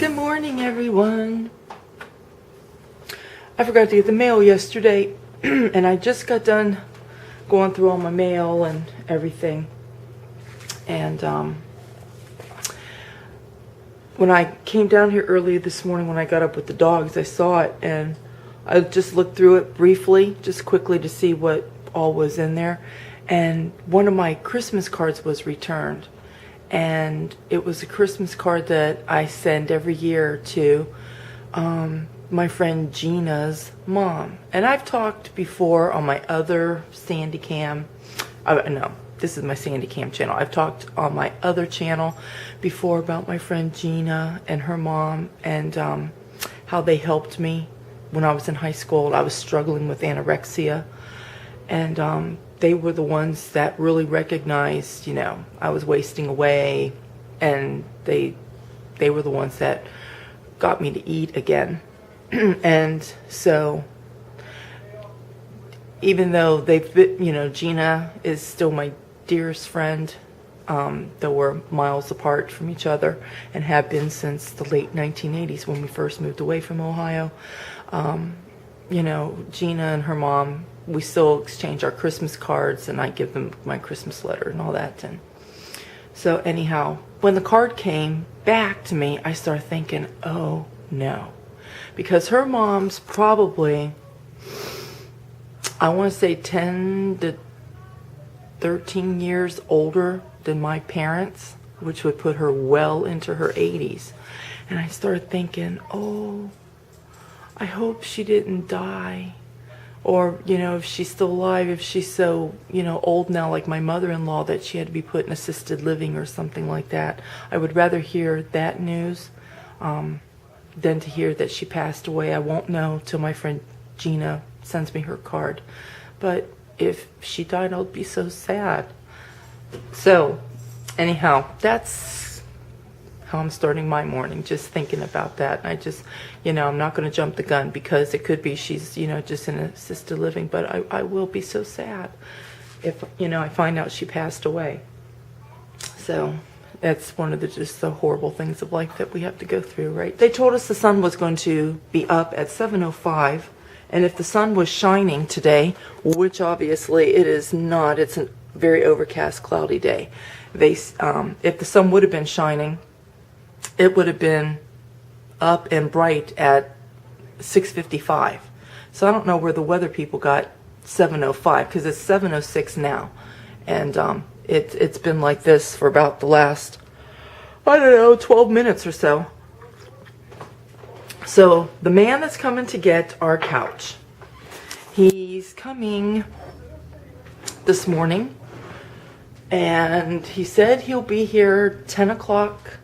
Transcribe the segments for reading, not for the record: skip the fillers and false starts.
Good morning, everyone. I forgot to get the mail yesterday, and I just got done going through all my mail and everything. And when I came down here early this morning, when I got up with the dogs, I saw it, and I just looked through it briefly, just quickly to see what all was in there. And one of my Christmas cards was returned. And it was a Christmas card that I send every year to my friend Gina's mom. And I've talked before on my other Sandy Cam. No, this is my Sandy Cam channel. I've talked on my other channel before about my friend Gina and her mom, and how they helped me when I was in high school. I was struggling with anorexia. And they were the ones that really recognized, I was wasting away, and they were the ones that got me to eat again. And so, even though Gina is still my dearest friend, though we're miles apart from each other and have been since the late 1980s when we first moved away from Ohio. Gina and her mom, we still exchange our Christmas cards, and I give them my Christmas letter and all that. And so anyhow, when the card came back to me, I started thinking, oh no, because her mom's probably, I want to say 10 to 13 years older than my parents, which would put her well into her 80s. And I started thinking, oh, I hope she didn't die. Or, if she's still alive, if she's so, old now, like my mother-in-law, that she had to be put in assisted living or something like that. I would rather hear that news than to hear that she passed away. I won't know till my friend Gina sends me her card. But if she died, I'll be so sad. So, anyhow, that's how I'm starting my morning, just thinking about that. And I just, I'm not going to jump the gun, because it could be she's, just in assisted living, but I will be so sad if, I find out she passed away. So that's one of the horrible things of life that we have to go through, right? They told us the sun was going to be up at 7:05, and if the sun was shining today, which obviously it is not, it's a very overcast, cloudy day. If the sun would have been shining, it would have been up and bright at 6:55. So I don't know where the weather people got 7:05, because it's 7:06 now. And it's been like this for about the last, 12 minutes or so. So the man that's coming to get our couch, he's coming this morning. And he said he'll be here 10 o'clock.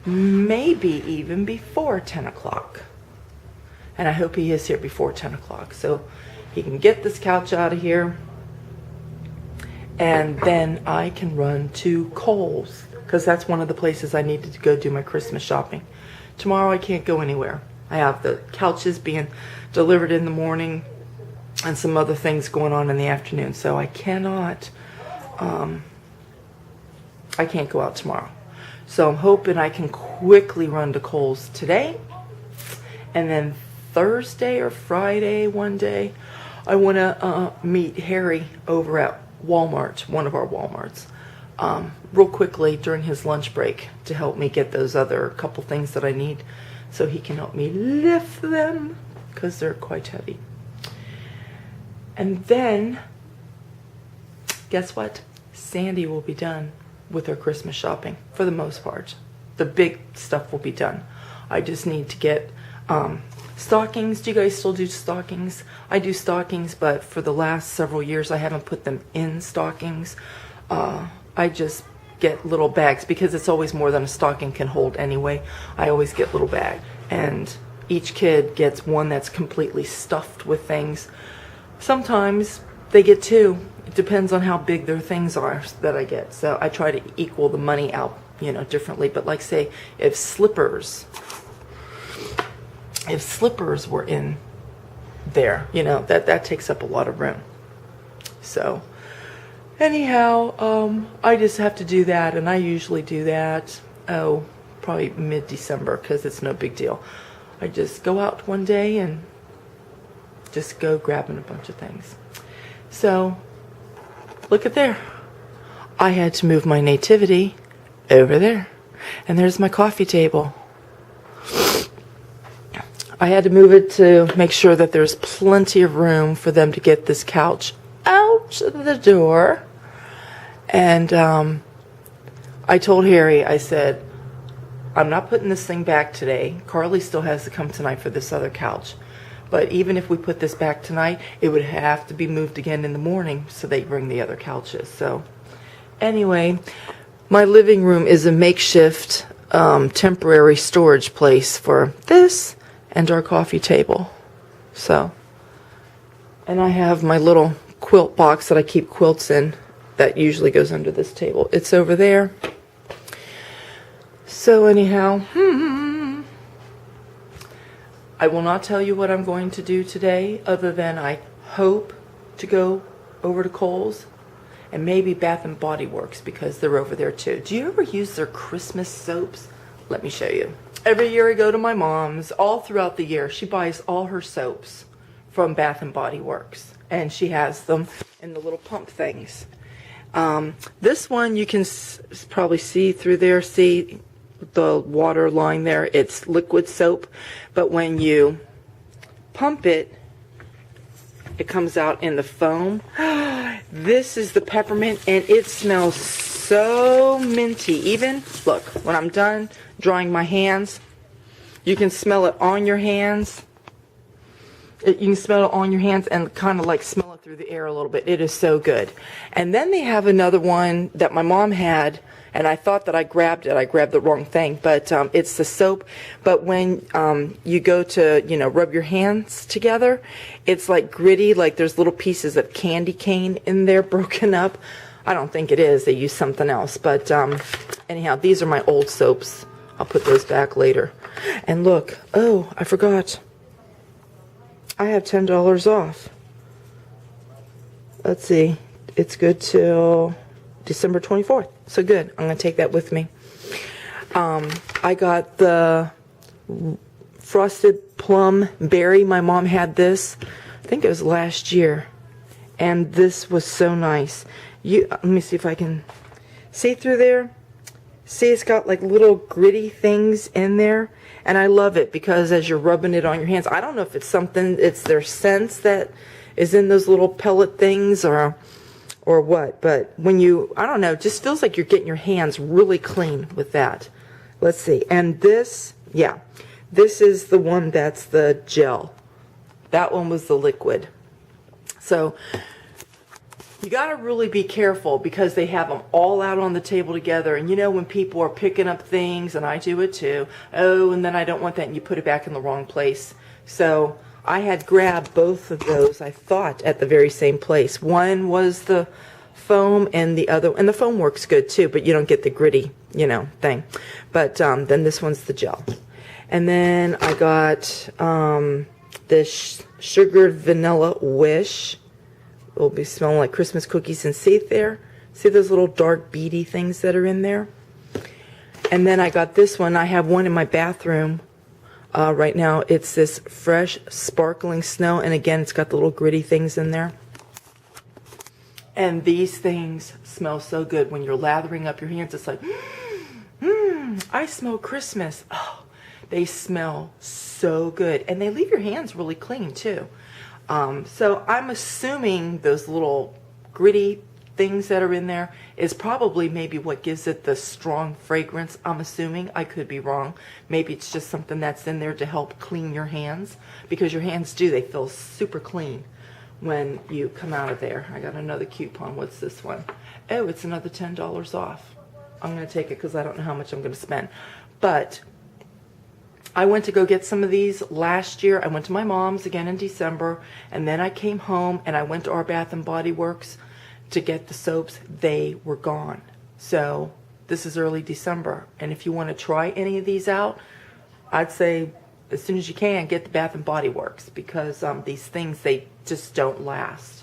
Maybe even before 10 o'clock. And I hope he is here before 10 o'clock, so he can get this couch out of here, and then I can run to Kohl's, because that's one of the places I needed to go do my Christmas shopping. Tomorrow I can't go anywhere. I have the couches being delivered in the morning and some other things going on in the afternoon, so I cannot, I can't go out tomorrow. So I'm hoping I can quickly run to Kohl's today, and then Thursday or Friday one day, I want to meet Harry over at Walmart, one of our Walmarts, real quickly during his lunch break, to help me get those other couple things that I need, so he can help me lift them, because they're quite heavy. And then, guess what? Sandy will be done with her Christmas shopping, for the most part. The big stuff will be done. I just need to get stockings. Do you guys still do stockings? I do stockings, but for the last several years I haven't put them in stockings. I just get little bags, because it's always more than a stocking can hold anyway. I always get little bags, and each kid gets one that's completely stuffed with things. Sometimes they get two. It depends on how big their things are that I get. So I try to equal the money out, differently. But like, say, if slippers were in there, that takes up a lot of room. So anyhow, I just have to do that, and I usually do that, probably mid-December, because it's no big deal. I just go out one day and just go grabbing a bunch of things. So, look at there. I had to move my nativity over there. And there's my coffee table. I had to move it to make sure that there's plenty of room for them to get this couch out the door. And I told Harry, I said, I'm not putting this thing back today. Carly still has to come tonight for this other couch. But even if we put this back tonight, it would have to be moved again in the morning so they bring the other couches. So anyway, my living room is a makeshift temporary storage place for this and our coffee table. So, and I have my little quilt box that I keep quilts in that usually goes under this table. It's over there. So anyhow, I will not tell you what I'm going to do today, other than I hope to go over to Kohl's and maybe Bath and Body Works, because they're over there too. Do you ever use their Christmas soaps? Let me show you. Every year I go to my mom's, all throughout the year, she buys all her soaps from Bath and Body Works, and she has them in the little pump things. This one you can probably see through there, see the water line there. It's liquid soap, but when you pump it, it comes out in the foam. This is the peppermint, and it smells so minty. Even, look, when I'm done drying my hands, you can smell it on your hands. You can smell it on your hands and kind of like smell it through the air a little bit. It is so good. And then they have another one that my mom had, and I thought that I grabbed it. I grabbed the wrong thing, but it's the soap. But when you go to, rub your hands together, it's like gritty, like there's little pieces of candy cane in there broken up. I don't think it is. They use something else. But anyhow, these are my old soaps. I'll put those back later. And look, oh, I forgot. I have $10 off. Let's see. It's good till December 24th. So good. I'm going to take that with me. I got the frosted plum berry. My mom had this. I think it was last year. And this was so nice. Let me see if I can see through there. See, it's got like little gritty things in there. And I love it because as you're rubbing it on your hands, I don't know if it's something, it's their scents that is in those little pellet things or what. But when you, I don't know, it just feels like you're getting your hands really clean with that. Let's see. And this, yeah, this is the one that's the gel. That one was the liquid. So you got to really be careful because they have them all out on the table together. And when people are picking up things, and I do it too, oh, and then I don't want that, and you put it back in the wrong place. So I had grabbed both of those, I thought, at the very same place. One was the foam, and the other, and the foam works good too, but you don't get the gritty, thing. But then this one's the gel. And then I got this sugared vanilla wish. It'll be smelling like Christmas cookies. And see there? See those little dark beady things that are in there? And then I got this one. I have one in my bathroom right now. It's this fresh sparkling snow. And again, it's got the little gritty things in there. And these things smell so good. When you're lathering up your hands, it's like, I smell Christmas. Oh, they smell so good. And they leave your hands really clean too. So I'm assuming those little gritty things that are in there is probably maybe what gives it the strong fragrance. I'm assuming. I could be wrong. Maybe it's just something that's in there to help clean your hands, because your hands they feel super clean when you come out of there. I got another coupon. What's this one? Oh, it's another $10 off. I'm going to take it because I don't know how much I'm going to spend. But I went to go get some of these last year. I went to my mom's again in December, and then I came home and I went to our Bath and Body Works to get the soaps. They were gone. So this is early December, and if you want to try any of these out, I'd say as soon as you can, get the Bath and Body Works, because these things, they just don't last.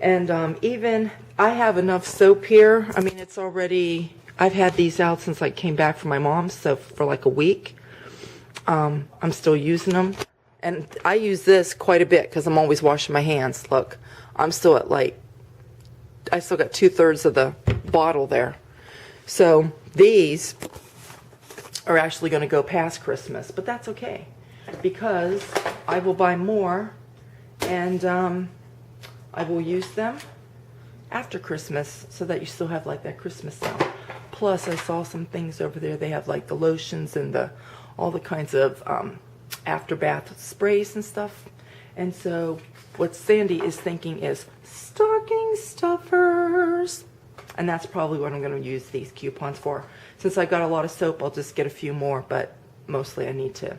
And even I have enough soap here. I mean, it's already I've had these out since I came back from my mom's, so for like a week. I'm still using them. And I use this quite a bit because I'm always washing my hands. Look, I'm still at like, I still got 2/3 of the bottle there. So these are actually going to go past Christmas, but that's okay because I will buy more and I will use them after Christmas so that you still have like that Christmas sound. Plus I saw some things over there. They have like the lotions and all the kinds of after bath sprays and stuff. And so what Sandy is thinking is stocking stuffers. And that's probably what I'm going to use these coupons for. Since I got a lot of soap, I'll just get a few more, but mostly I need to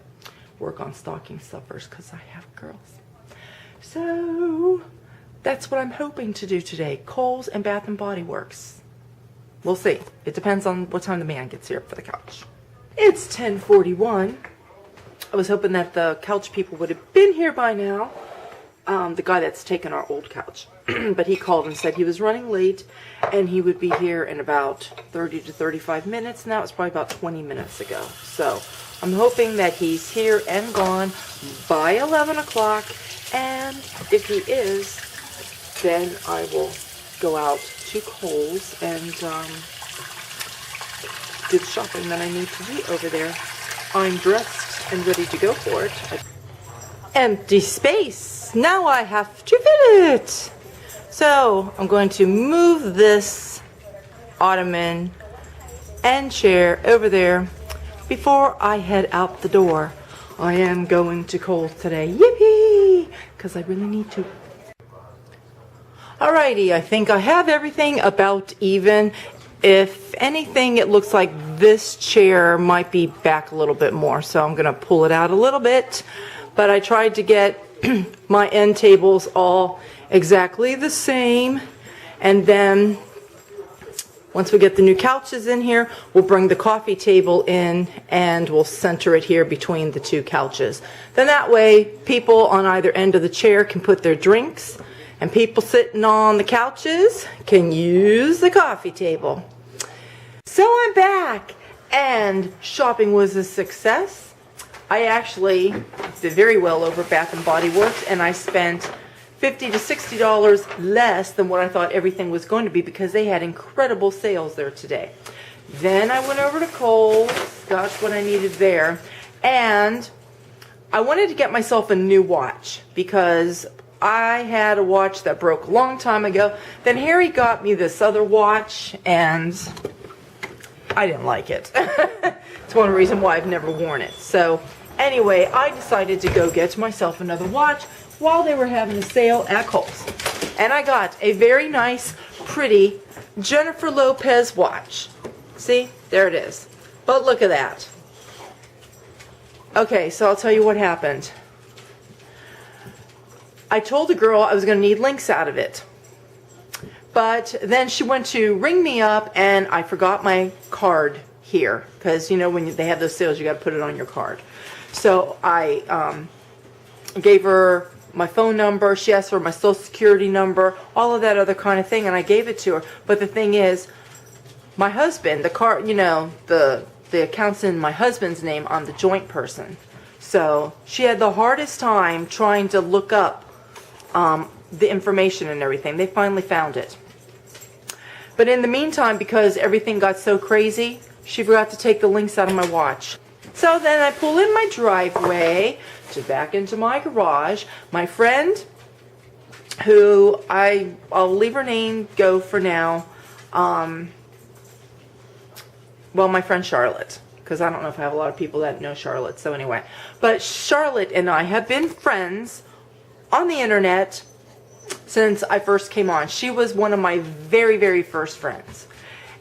work on stocking stuffers because I have girls. So that's what I'm hoping to do today. Kohl's and Bath and Body Works. We'll see. It depends on what time the man gets here for the couch. It's 10:41. I was hoping that the couch people would have been here by now. The guy that's taken our old couch. But he called and said he was running late and he would be here in about 30 to 35 minutes. And that was probably about 20 minutes ago. So I'm hoping that he's here and gone by 11 o'clock. And if he is, then I will go out to Kohl's and do the shopping that I need to do over there. I'm dressed and ready to go for it. Empty space. Now I have to fill it. So I'm going to move this ottoman and chair over there before I head out the door. I am going to Kohl's today. Yippee! Because I really need to. Alrighty, I think I have everything about even. If anything, it looks like this chair might be back a little bit more. So I'm going to pull it out a little bit. But I tried to get my end tables all exactly the same. And then once we get the new couches in here, we'll bring the coffee table in and we'll center it here between the two couches. Then that way, people on either end of the chair can put their drinks and people sitting on the couches can use the coffee table. So I'm back and shopping was a success. I actually did very well over Bath and Body Works and I spent $50 to $60 less than what I thought everything was going to be because they had incredible sales there today. Then I went over to Kohl's, got what I needed there, and I wanted to get myself a new watch because I had a watch that broke a long time ago. Then Harry got me this other watch and I didn't like it. It's one reason why I've never worn it. So anyway, I decided to go get myself another watch while they were having a sale at Kohl's. And I got a very nice, pretty Jennifer Lopez watch. See? There it is. But look at that. Okay, so I'll tell you what happened. I told the girl I was going to need links out of it. But then she went to ring me up and I forgot my card here. Because, you know, when they have those sales, you got to put it on your card. So I gave her my phone number. She asked for my social security number, all of that other kind of thing, and I gave it to her. But the thing is, my husband, the card, you know, the account's in my husband's name. I'm the joint person. So she had the hardest time trying to look up the information and everything. They finally found it. But in the meantime, because everything got so crazy, she forgot to take the links out of my watch. So then I pull in my driveway to back into my garage. My friend, who I'll leave her name go for now. Well, my friend Charlotte, because I don't know if I have a lot of people that know Charlotte. So anyway, but Charlotte and I have been friends on the internet since I first came on. She was one of my very, very first friends.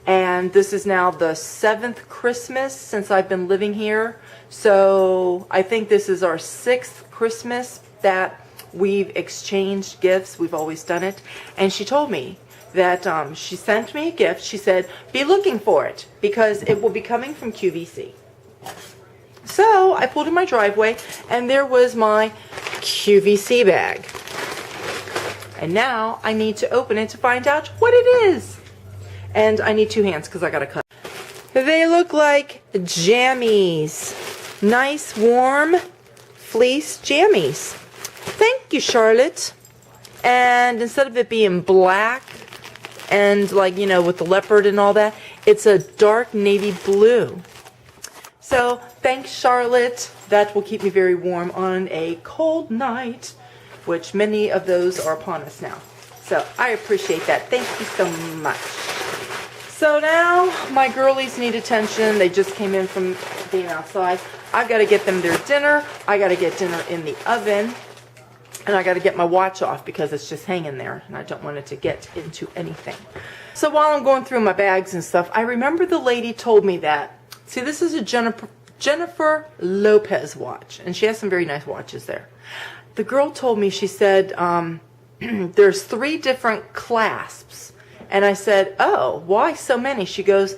And this is now the 7th Christmas since I've been living here. So I think this is our 6th Christmas that we've exchanged gifts. We've always done it. And she told me that she sent me a gift. She said, be looking for it because it will be coming from QVC. So I pulled in my driveway and there was my QVC bag. And now I need to open it to find out what it is. And I need 2 hands because I got to cut. They look like jammies. Nice, warm fleece jammies. Thank you, Charlotte. And instead of it being black and like, you know, with the leopard and all that, it's a dark navy blue. So thanks, Charlotte. That will keep me very warm on a cold night, which many of those are upon us now. So I appreciate that. Thank you so much. So now my girlies need attention. They just came in from being outside. I've got to get them their dinner. I got to get dinner in the oven. And I got to get my watch off because it's just hanging there. And I don't want it to get into anything. So while I'm going through my bags and stuff, I remember the lady told me that. See, this is a Jennifer Lopez watch. And she has some very nice watches there. The girl told me, she said, there's 3 different clasps. And I said, oh, why so many? She goes,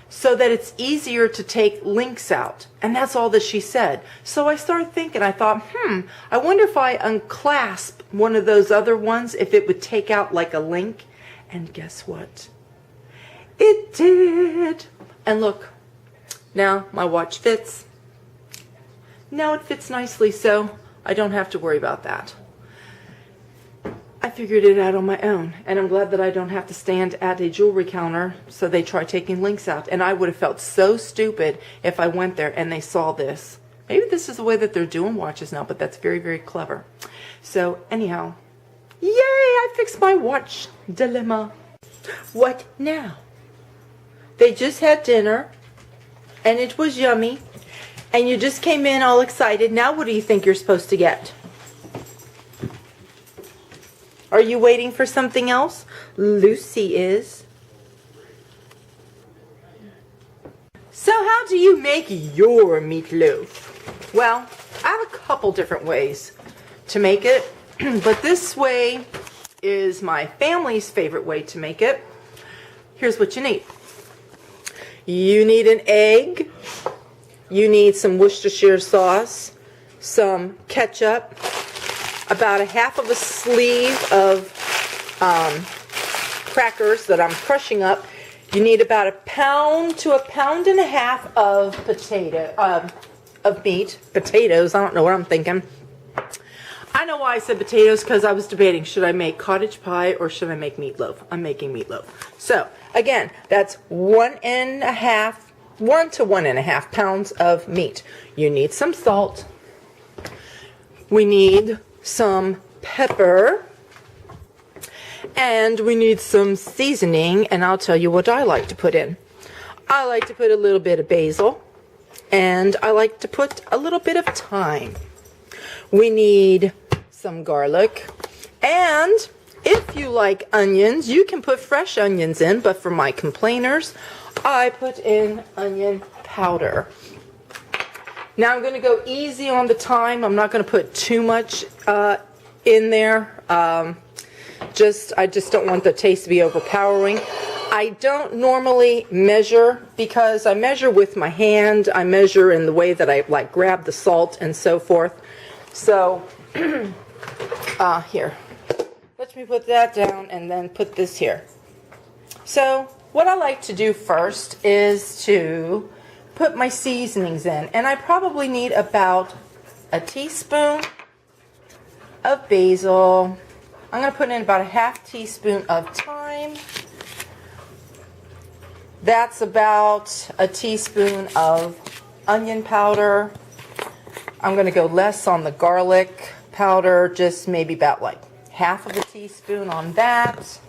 so that it's easier to take links out. And that's all that she said. So I started thinking, I thought, I wonder if I unclasp one of those other ones, if it would take out like a link. And guess what? It did. And look, now my watch fits. Now it fits nicely, so I don't have to worry about that. I figured it out on my own, and I'm glad that I don't have to stand at a jewelry counter so they try taking links out. And I would have felt so stupid if I went there and they saw this. Maybe this is the way that they're doing watches now, but that's very, very clever. So anyhow, yay, I fixed my watch dilemma. What now? They just had dinner, and it was yummy, and you just came in all excited. Now what do you think you're supposed to get? Are you waiting for something else? Lucy is. So how do you make your meatloaf? Well, I have a couple different ways to make it, but this way is my family's favorite way to make it. Here's what you need. You need an egg. You need some Worcestershire sauce, some ketchup, about a half of a sleeve of crackers that I'm crushing up. You need about 1 pound to 1.5 pounds of meat. Potatoes, I don't know what I'm thinking. I know why I said potatoes, because I was debating, should I make cottage pie or should I make meatloaf? I'm making meatloaf. So, again, that's 1 to 1.5 pounds of meat. You need some salt. We need some pepper, and we need some seasoning, and I'll tell you what I like to put in. I like to put a little bit of basil, and I like to put a little bit of thyme. We need some garlic, and if you like onions, you can put fresh onions in, but for my complainers, I put in onion powder. Now I'm going to go easy on the thyme. I'm not going to put too much in there. I just don't want the taste to be overpowering. I don't normally measure because I measure with my hand. I measure in the way that I like grab the salt and so forth. So here, let me put that down and then put this here. So what I like to do first is to put my seasonings in, and I probably need about a teaspoon of basil. I'm going to put in about a half teaspoon of thyme. That's about a teaspoon of onion powder. I'm going to go less on the garlic powder, just maybe about like half of a teaspoon on that.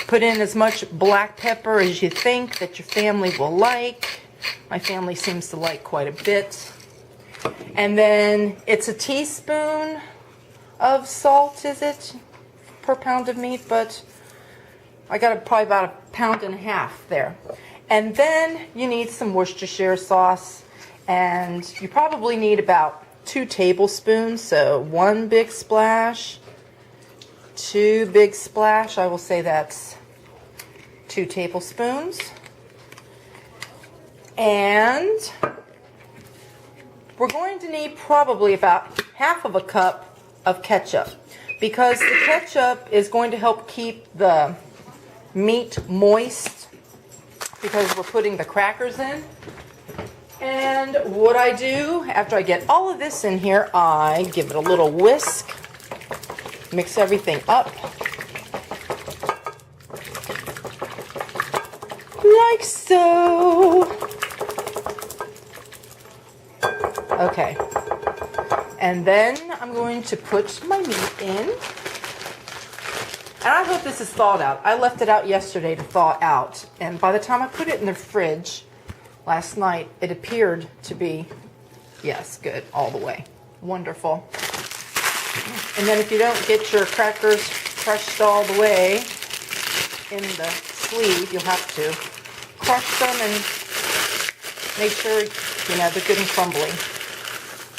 Put in as much black pepper as you think that your family will like. My family seems to like quite a bit. And then it's a teaspoon of salt, is it, per pound of meat? But I got probably about 1.5 pounds there. And then you need some Worcestershire sauce. And you probably need about 2 tablespoons. So 1 big splash, 2 big splash. I will say that's 2 tablespoons. And we're going to need probably about half of a cup of ketchup, because the ketchup is going to help keep the meat moist because we're putting the crackers in. And what I do after I get all of this in here, I give it a little whisk, mix everything up like so. Okay, and then I'm going to put my meat in. And I hope this is thawed out. I left it out yesterday to thaw out. And by the time I put it in the fridge last night, it appeared to be, yes, good, all the way. Wonderful. And then if you don't get your crackers crushed all the way in the sleeve, you'll have to crush them and make sure, you know, they're good and crumbly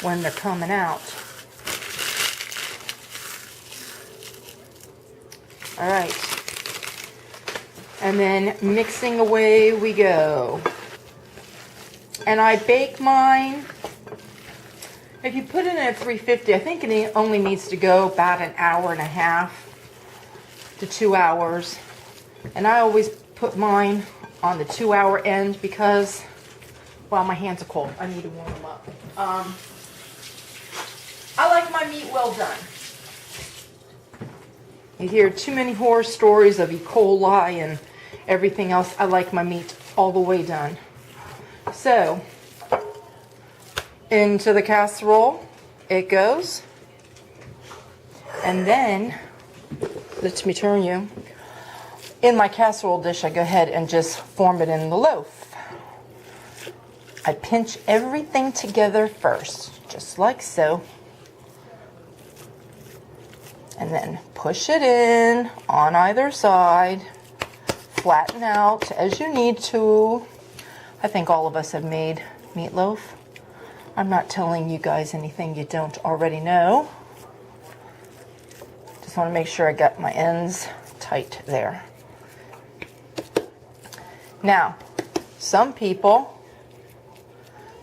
when they're coming out. All right. And then mixing away we go. And I bake mine, if you put it in at 350, I think it only needs to go about an hour and a half to 2 hours. And I always put mine on the 2-hour end because, well, my hands are cold. I need to warm them up. I like my meat well done. You hear too many horror stories of E. coli and everything else. I like my meat all the way done. So, into the casserole it goes. And then, let me turn you. In my casserole dish, I go ahead and just form it in the loaf. I pinch everything together first, just like so. And then push it in on either side. Flatten out as you need to. I think all of us have made meatloaf. I'm not telling you guys anything you don't already know. Just want to make sure I got my ends tight there. Now, some people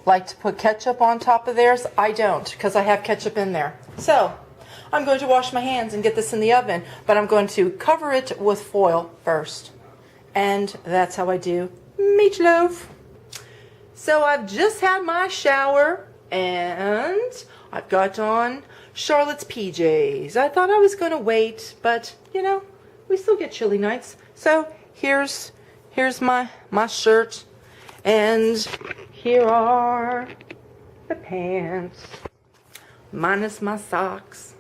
like to put ketchup on top of theirs. I don't, because I have ketchup in there. So, I'm going to wash my hands and get this in the oven, but I'm going to cover it with foil first. And that's how I do meatloaf. So I've just had my shower and I've got on Charlotte's PJs. I thought I was going to wait, but you know, we still get chilly nights. So here's my shirt, and here are the pants, minus my socks.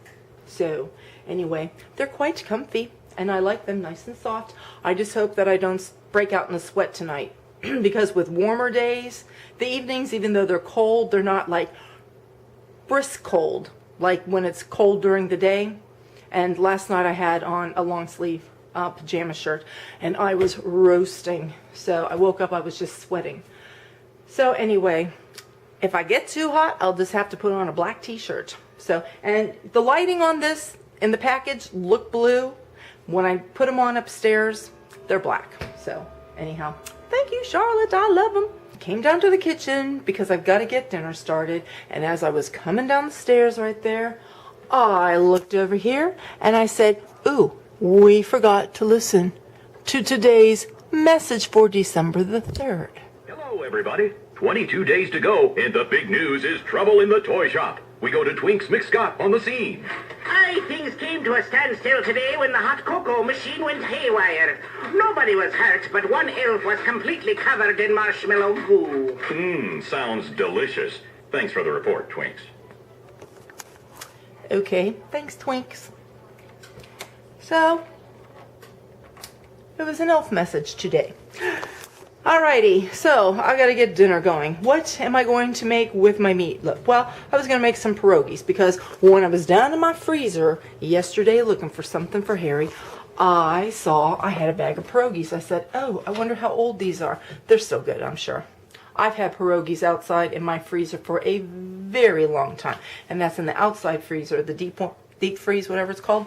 So anyway, they're quite comfy and I like them nice and soft. I just hope that I don't break out in a sweat tonight because with warmer days, the evenings, even though they're cold, they're not like brisk cold, like when it's cold during the day. And last night I had on a long sleeve pajama shirt and I was roasting. So I woke up, I was just sweating. So anyway, if I get too hot, I'll just have to put on a black t-shirt. So, and the lighting on this in the package look blue. When I put them on upstairs, they're black. So anyhow, thank you, Charlotte. I love them. Came down to the kitchen because I've got to get dinner started. And as I was coming down the stairs right there, I looked over here and I said, ooh, we forgot to listen to today's message for December the 3rd. Hello, everybody. 22 days to go, and the big news is trouble in the toy shop. We go to Twink's McScott on the scene. Aye, things came to a standstill today when the hot cocoa machine went haywire. Nobody was hurt, but one elf was completely covered in marshmallow goo. Sounds delicious. Thanks for the report, Twinks. Okay, thanks, Twinks. So, it was an elf message today. Alrighty, so I gotta get dinner going. What am I going to make with my meatloaf? Well, I was gonna make some pierogies because when I was down in my freezer yesterday looking for something for Harry, I saw I had a bag of pierogies. I said, oh, I wonder how old these are. They're still good, I'm sure. I've had pierogies outside in my freezer for a very long time, and that's in the outside freezer, the deep freeze, whatever it's called.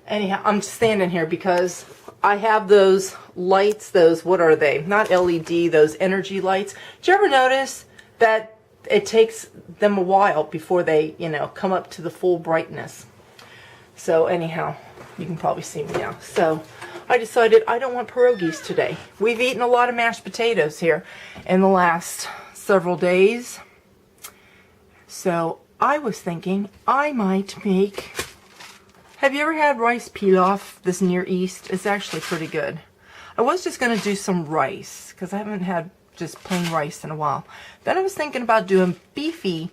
Anyhow, I'm standing here because I have those lights, those, what are they? Not LED, those energy lights. Did you ever notice that it takes them a while before they, you know, come up to the full brightness? So anyhow, you can probably see me now. So I decided I don't want pierogies today. We've eaten a lot of mashed potatoes here in the last several days. So I was thinking I might make... Have you ever had rice pilaf, this Near East? It's actually pretty good. I was just going to do some rice because I haven't had just plain rice in a while. Then I was thinking about doing beefy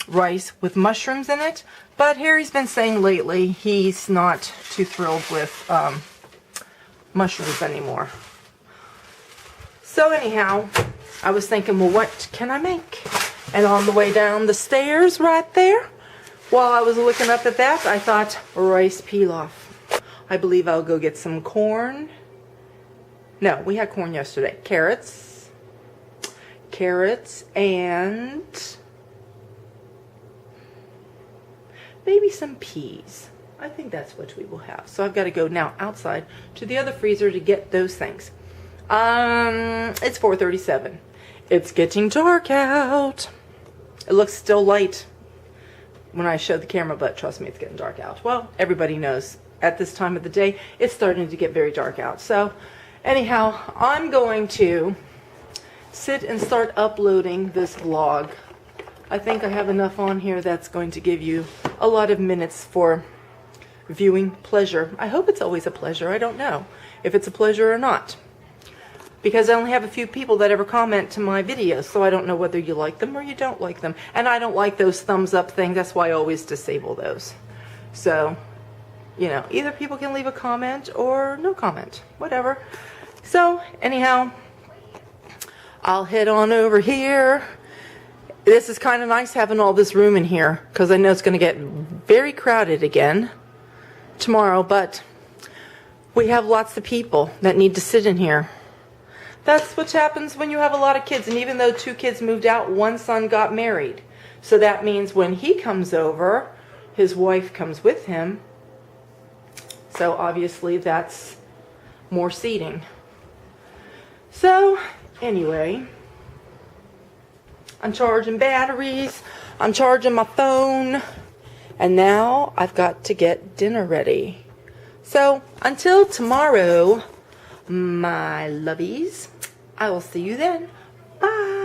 rice with mushrooms in it. But Harry's been saying lately he's not too thrilled with mushrooms anymore. So anyhow, I was thinking, well, what can I make? And on the way down the stairs right there, while I was looking up at that, I thought rice pilaf. I believe I'll go get some corn. No, we had corn yesterday. Carrots, and maybe some peas. I think that's what we will have. So I've got to go now outside to the other freezer to get those things. It's 4:37. It's getting dark out. It looks still light when I show the camera, but trust me, it's getting dark out. Well, everybody knows at this time of the day, it's starting to get very dark out. So anyhow, I'm going to sit and start uploading this vlog. I think I have enough on here that's going to give you a lot of minutes for viewing pleasure. I hope it's always a pleasure. I don't know if it's a pleasure or not, because I only have a few people that ever comment to my videos, so I don't know whether you like them or you don't like them. And I don't like those thumbs up things. That's why I always disable those. So, you know, either people can leave a comment or no comment, whatever. So anyhow, I'll head on over here. This is kind of nice having all this room in here, because I know it's going to get very crowded again tomorrow, but we have lots of people that need to sit in here. That's what happens when you have a lot of kids. And even though 2 kids moved out, one son got married. So that means when he comes over, his wife comes with him. So obviously that's more seating. So anyway, I'm charging batteries, I'm charging my phone, and now I've got to get dinner ready. So until tomorrow, my lovies, I will see you then. Bye.